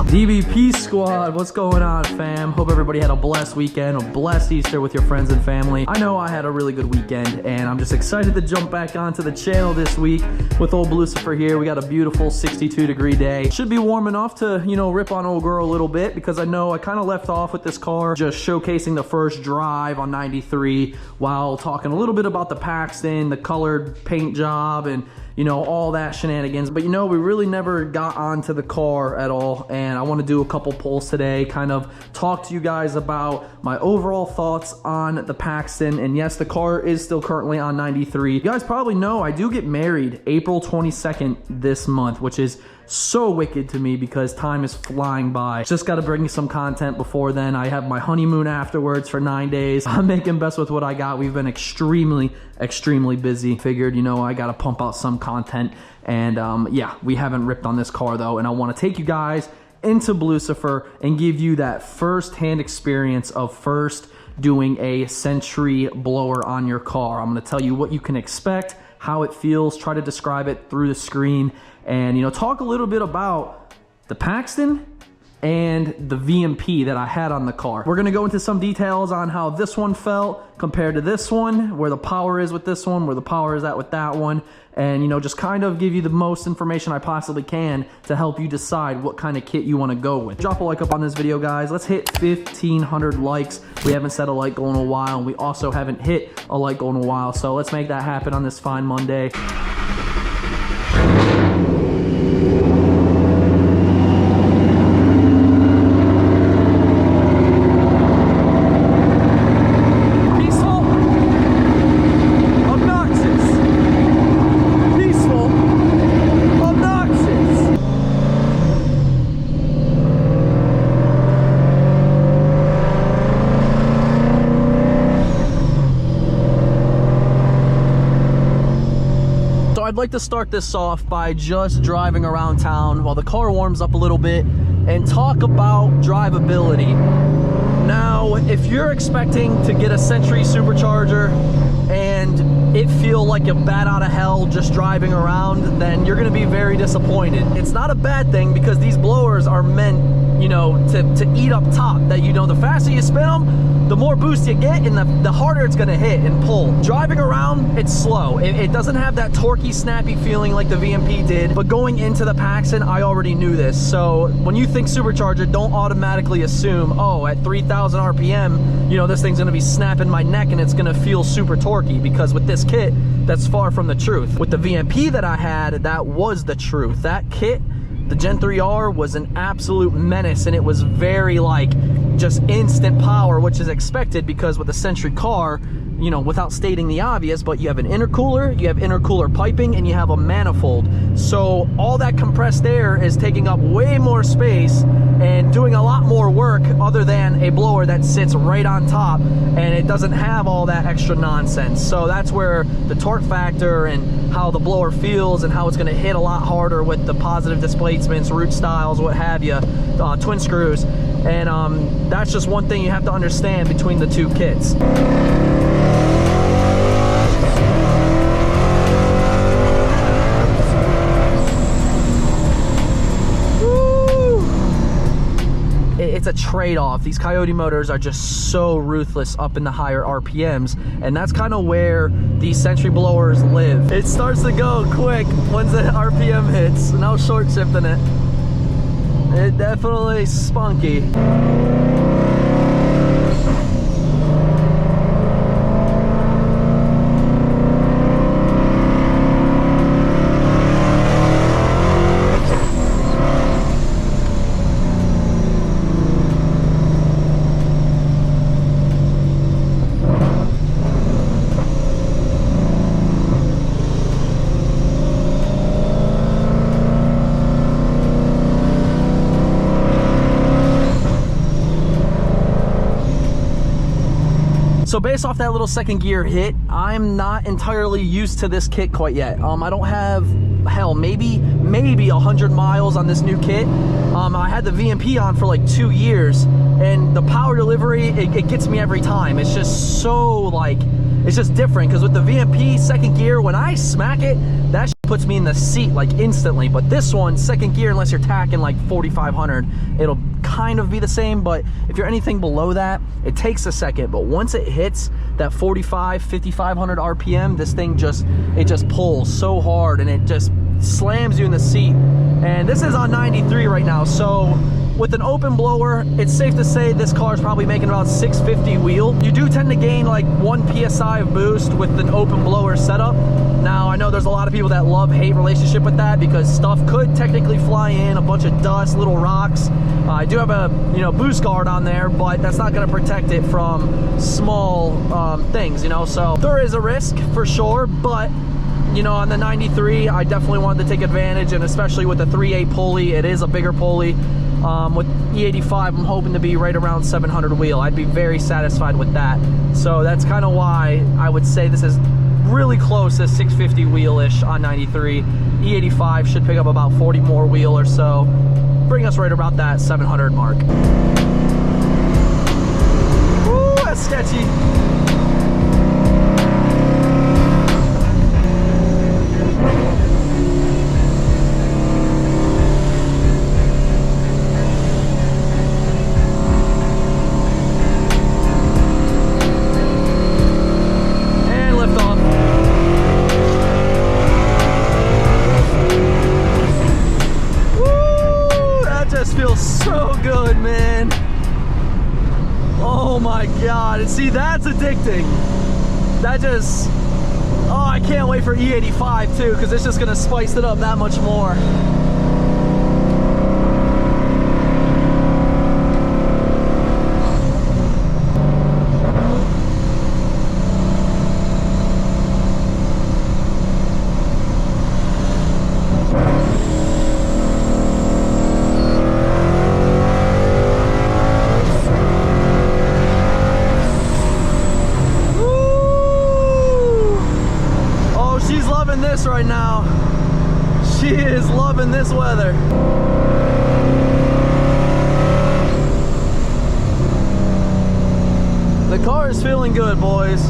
DVP squad, what's going on, fam? Hope everybody had a blessed weekend, a blessed Easter with your friends and family. I know I had a really good weekend, and I'm just excited to jump back onto the channel this week with old Lucifer here. We got a beautiful 62-degree day. Should be warm enough to, you know, rip on old girl a little bit, because I know I kind of left off with this car just showcasing the first drive on 93 while talking a little bit about the Paxton, the colored paint job, and you know, all that shenanigans. But you know, we really never got onto the car at all, and I want to do a couple polls today, kind of talk to you guys about my overall thoughts on the Paxton. And yes, the car is still currently on 93. You guys probably know I do get married April 22nd this month, which is so wicked to me because time is flying by. Just got to bring you some content before then. I have my honeymoon afterwards for 9 days. I'm making best with what I got. We've been extremely busy. Figured, you know, I got to pump out some content. And yeah, we haven't ripped on this car though. And I want to take you guys into Lucifer and give you that first-hand experience of first doing a Century blower on your car. I'm going to tell you what you can expect, how it feels, try to describe it through the screen, and you know, talk a little bit about the Paxton and the VMP that I had on the car. We're gonna go into some details on how this one felt compared to this one, where the power is with this one, where the power is at with that one, and you know, just kind of give you the most information I possibly can to help you decide what kind of kit you want to go with. Drop a like up on this video, guys. Let's hit 1,500 likes. We haven't set a like goal in a while, and we also haven't hit a like goal in a while, so let's make that happen on this fine Monday. I'd like to start this off by just driving around town while the car warms up a little bit and talk about drivability. Now, if you're expecting to get a Century Supercharger and it feel like a bat out of hell just driving around, then you're going to be very disappointed. It's not a bad thing because these blowers are meant, you know, to eat up top. That, you know, the faster you spin them, the more boost you get, and the harder it's gonna hit and pull. Driving around, it's slow. It doesn't have that torquey, snappy feeling like the VMP did, but going into the Paxton, I already knew this. So when you think Supercharger, don't automatically assume, oh, at 3,000 RPM, you know, this thing's gonna be snapping my neck and it's gonna feel super torquey, because with this kit, that's far from the truth. With the VMP that I had, that was the truth. That kit, the Gen3R, was an absolute menace, and it was very like just instant power, which is expected because with a Century car, you know, without stating the obvious, but you have an intercooler, you have intercooler piping, and you have a manifold. So all that compressed air is taking up way more space and doing a lot more work other than a blower that sits right on top, and it doesn't have all that extra nonsense. So that's where the torque factor and how the blower feels and how it's going to hit a lot harder with the positive displacements, root styles, what have you, twin screws. And that's just one thing you have to understand between the two kits. It's a trade-off. These Coyote motors are just so ruthless up in the higher RPMs, and that's kind of where these Century blowers live. It starts to go quick once the RPM hits. No short shifting it. It definitely spunky. So based off that little second gear hit, I'm not entirely used to this kit quite yet. I don't have, hell, maybe 100 miles on this new kit. I had the VMP on for like 2 years, and the power delivery, it gets me every time. It's just so like, it's just different, because with the VMP second gear, when I smack it, that shit puts me in the seat like instantly. But this one, second gear, unless you're tacking like 4,500, it'll kind of be the same. But if you're anything below that, it takes a second. But once it hits that 5,500 RPM, this thing just pulls so hard, and it just slams you in the seat. And this is on 93 right now, so with an open blower, it's safe to say this car is probably making about 650 wheel. You do tend to gain like 1 PSI of boost with an open blower setup. Now, I know there's a lot of people that love-hate relationship with that, because stuff could technically fly in, a bunch of dust, little rocks. I do have a boost guard on there, but that's not going to protect it from small things, so there is a risk for sure. But on the 93, I definitely wanted to take advantage, and especially with the 3.8 pulley, it is a bigger pulley. With E85, I'm hoping to be right around 700 wheel. I'd be very satisfied with that. So that's kind of why I would say this is really close to 650 wheel-ish on 93. E85 should pick up about 40 more wheel or so, bring us right about that 700 mark. Ooh, that's sketchy. See, that's addicting. That just, oh, I can't wait for E85 too, because it's just gonna spice it up that much more. Right now, she is loving this weather. The car is feeling good, boys.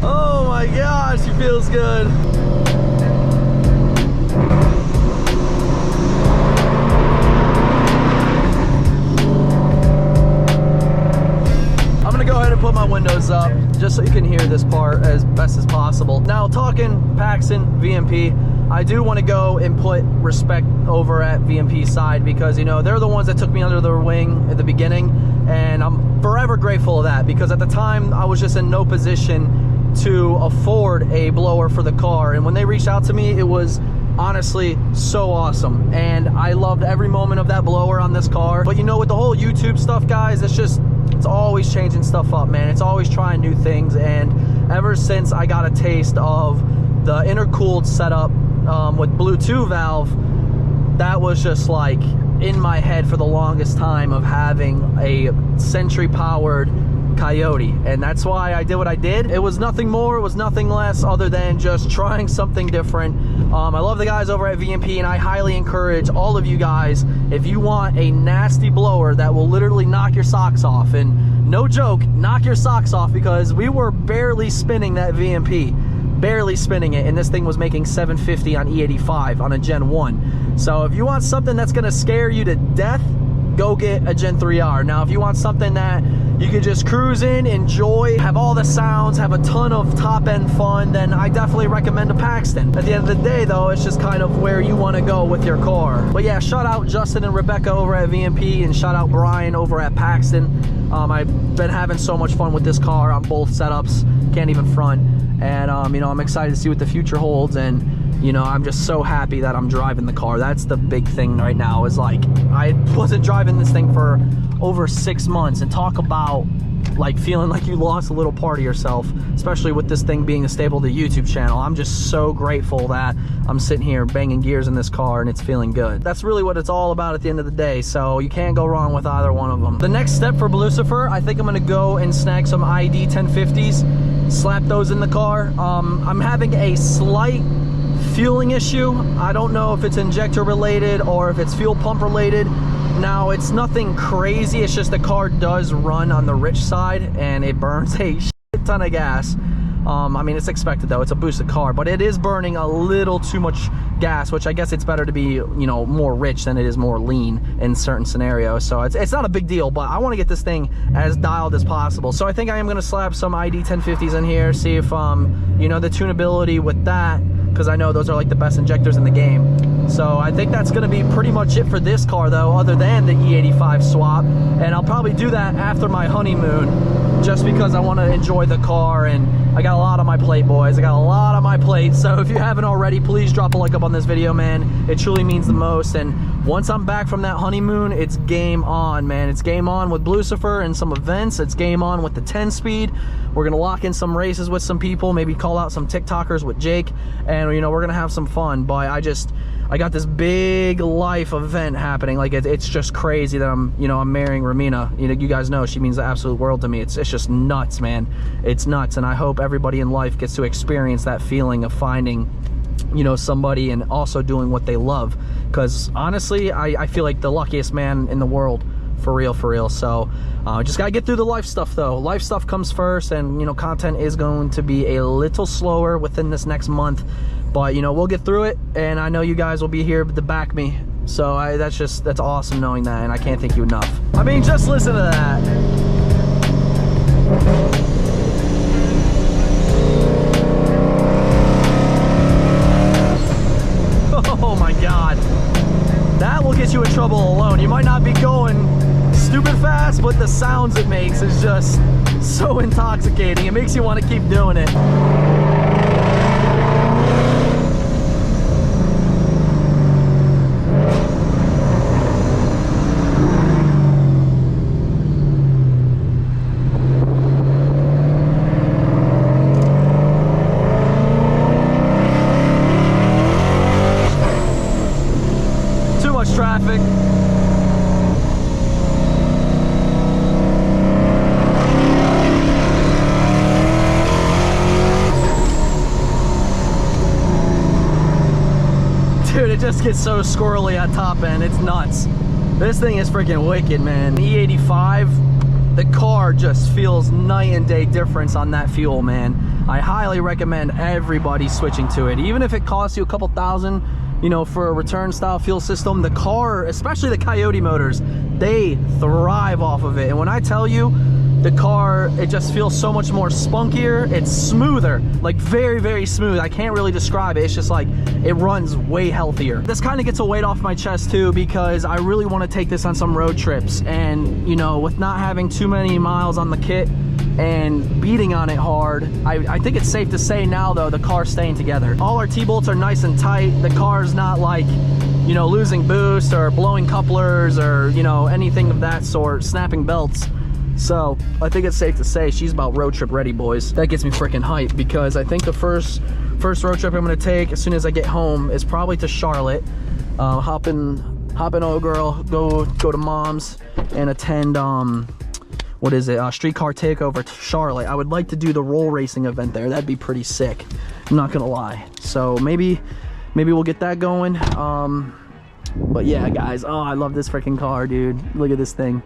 Oh my gosh, she feels good. I'm gonna go ahead and put my windows up just so you can hear this part as best as possible. Now, talking Paxton VMP, I do want to go and put respect over at VMP's side, because they're the ones that took me under their wing at the beginning, and I'm forever grateful of that, because at the time I was just in no position to afford a blower for the car, and when they reached out to me, it was honestly so awesome, and I loved every moment of that blower on this car. But with the whole YouTube stuff, guys, it's always changing stuff up, man. It's always trying new things, and ever since I got a taste of the intercooled setup with Bluetooth valve, that was just like in my head for the longest time, of having a Century powered Coyote, and that's why I did what I did. It was nothing more, it was nothing less, other than just trying something different. I love the guys over at VMP, and I highly encourage all of you guys, if you want a nasty blower that will literally knock your socks off, and no joke, knock your socks off, because we were barely spinning that VMP, barely spinning it, and this thing was making 750 on E85 on a Gen 1. So if you want something that's gonna scare you to death, go get a Gen3R. Now, if you want something that you can just cruise in, enjoy, have all the sounds, have a ton of top-end fun, then I definitely recommend a Paxton. At the end of the day, though, it's just kind of where you want to go with your car. But yeah, shout out Justin and Rebecca over at VMP, and shout out Brian over at Paxton. I've been having so much fun with this car on both setups, can't even front. And I'm excited to see what the future holds, and I'm just so happy that I'm driving the car. That's the big thing right now, is like, I wasn't driving this thing for over 6 months, and talk about like feeling like you lost a little part of yourself, especially with this thing being a staple to the YouTube channel. I'm just so grateful that I'm sitting here banging gears in this car and it's feeling good. That's really what it's all about at the end of the day, so you can't go wrong with either one of them. The next step for Lucifer, I think I'm gonna go and snag some ID 1050s, slap those in the car. I'm having a slight fueling issue. I don't know if it's injector related or if it's fuel pump related. Now, it's nothing crazy, it's just the car does run on the rich side and it burns a shit ton of gas. I mean, it's expected though, it's a boosted car, but it is burning a little too much gas, which I guess it's better to be, you know, more rich than it is more lean in certain scenarios. So it's not a big deal, but I want to get this thing as dialed as possible. So I think I am going to slap some ID 1050s in here, see if, you know, the tunability with that, because I know those are like the best injectors in the game. So I think that's going to be pretty much it for this car though, other than the E85 swap. And I'll probably do that after my honeymoon, just because I want to enjoy the car, and I got a lot on my plate, boys. I got a lot on my plate. So if you haven't already, please drop a like up on this video, man. It truly means the most. And once I'm back from that honeymoon, it's game on, man. It's game on with Lucifer and some events. It's game on with the 10-speed. We're gonna lock in some races with some people, maybe call out some TikTokers with Jake, and you know, we're gonna have some fun. But I got this big life event happening. Like it's just crazy that I'm marrying Ramina. You know, you guys know she means the absolute world to me. It's just nuts, man. It's nuts, and I hope everybody in life gets to experience that feeling of finding, you know, somebody and also doing what they love. Because honestly, I feel like the luckiest man in the world, for real. So just gotta get through the life stuff though. Life stuff comes first, and you know, content is going to be a little slower within this next month, but you know, we'll get through it, and I know you guys will be here to back me. So that's awesome knowing that, and I can't thank you enough. I mean, just listen to that. Oh my God, that will get you in trouble alone. You might not be going stupid fast, but the sounds it makes is just so intoxicating. It makes you want to keep doing it. Too much traffic. Dude, it just gets so squirrely at top end. It's nuts. This thing is freaking wicked, man. The E85, the car just feels night and day difference on that fuel, man. I highly recommend everybody switching to it. Even if it costs you a couple thousand, you know, for a return style fuel system, the car, especially the Coyote motors, they thrive off of it. And when I tell you, the car, it just feels so much more spunkier. It's smoother, like very smooth. I can't really describe it. It's just like, it runs way healthier. This kind of gets a weight off my chest too, because I really want to take this on some road trips. And you know, with not having too many miles on the kit and beating on it hard, I think it's safe to say now though, the car's staying together. All our T-bolts are nice and tight. The car's not like, you know, losing boost or blowing couplers or, you know, anything of that sort, snapping belts. So I think it's safe to say she's about road trip ready, boys. That gets me freaking hyped, because I think the first road trip I'm gonna take as soon as I get home is probably to Charlotte. Hop in, oh girl, go to mom's and attend what is it, streetcar takeover to Charlotte. I would like to do the roll racing event there. That'd be pretty sick, I'm not gonna lie. So maybe we'll get that going. But yeah, guys, oh, I love this freaking car, dude. Look at this thing.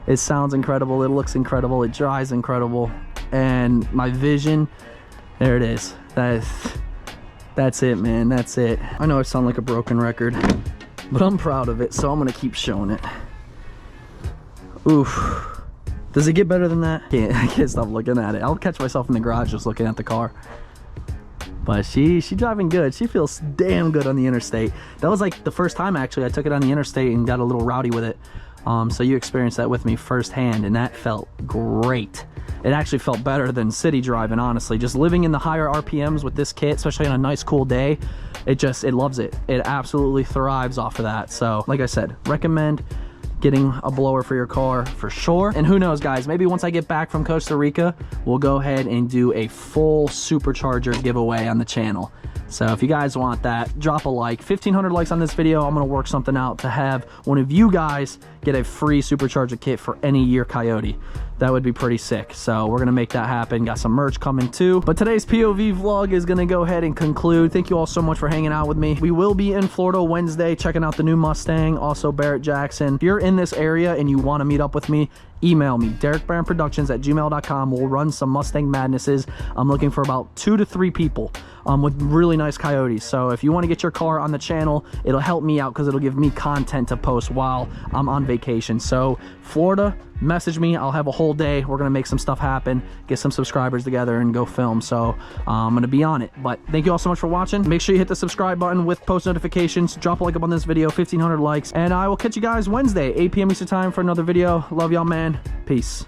It sounds incredible, it looks incredible, it drives incredible, and my vision, there it is. That's it, man, that's it. I know I sound like a broken record, but I'm proud of it, so I'm gonna keep showing it. Oof. Does it get better than that? I can't stop looking at it. I'll catch myself in the garage just looking at the car. But she driving good. She feels damn good on the interstate. That was like the first time actually I took it on the interstate and got a little rowdy with it. So you experienced that with me firsthand, and that felt great. It actually felt better than city driving, honestly. Just living in the higher RPMs with this kit, especially on a nice cool day, it loves it. It absolutely thrives off of that. So like I said, recommend getting a blower for your car for sure. And who knows, guys, maybe once I get back from Costa Rica, we'll go ahead and do a full Supercharger giveaway on the channel. So if you guys want that, drop a like. 1,500 likes on this video, I'm gonna work something out to have one of you guys get a free Supercharger kit for any year Coyote. That would be pretty sick. So we're gonna make that happen. Got some merch coming too. But today's POV vlog is gonna go ahead and conclude. Thank you all so much for hanging out with me. We will be in Florida Wednesday, checking out the new Mustang, also Barrett Jackson. If you're in this area and you wanna meet up with me, email me, DerekBaranProductions@gmail.com. We'll run some Mustang madnesses. I'm looking for about 2 to 3 people with really nice Coyotes. So if you want to get your car on the channel, it'll help me out because it'll give me content to post while I'm on vacation. So Florida, message me. I'll have a whole day. We're gonna make some stuff happen, get some subscribers together and go film. So I'm gonna be on it. But thank you all so much for watching. Make sure you hit the subscribe button with post notifications. Drop a like up on this video, 1,500 likes, and I will catch you guys Wednesday, 8 p.m. Eastern time for another video. Love y'all, man. Peace.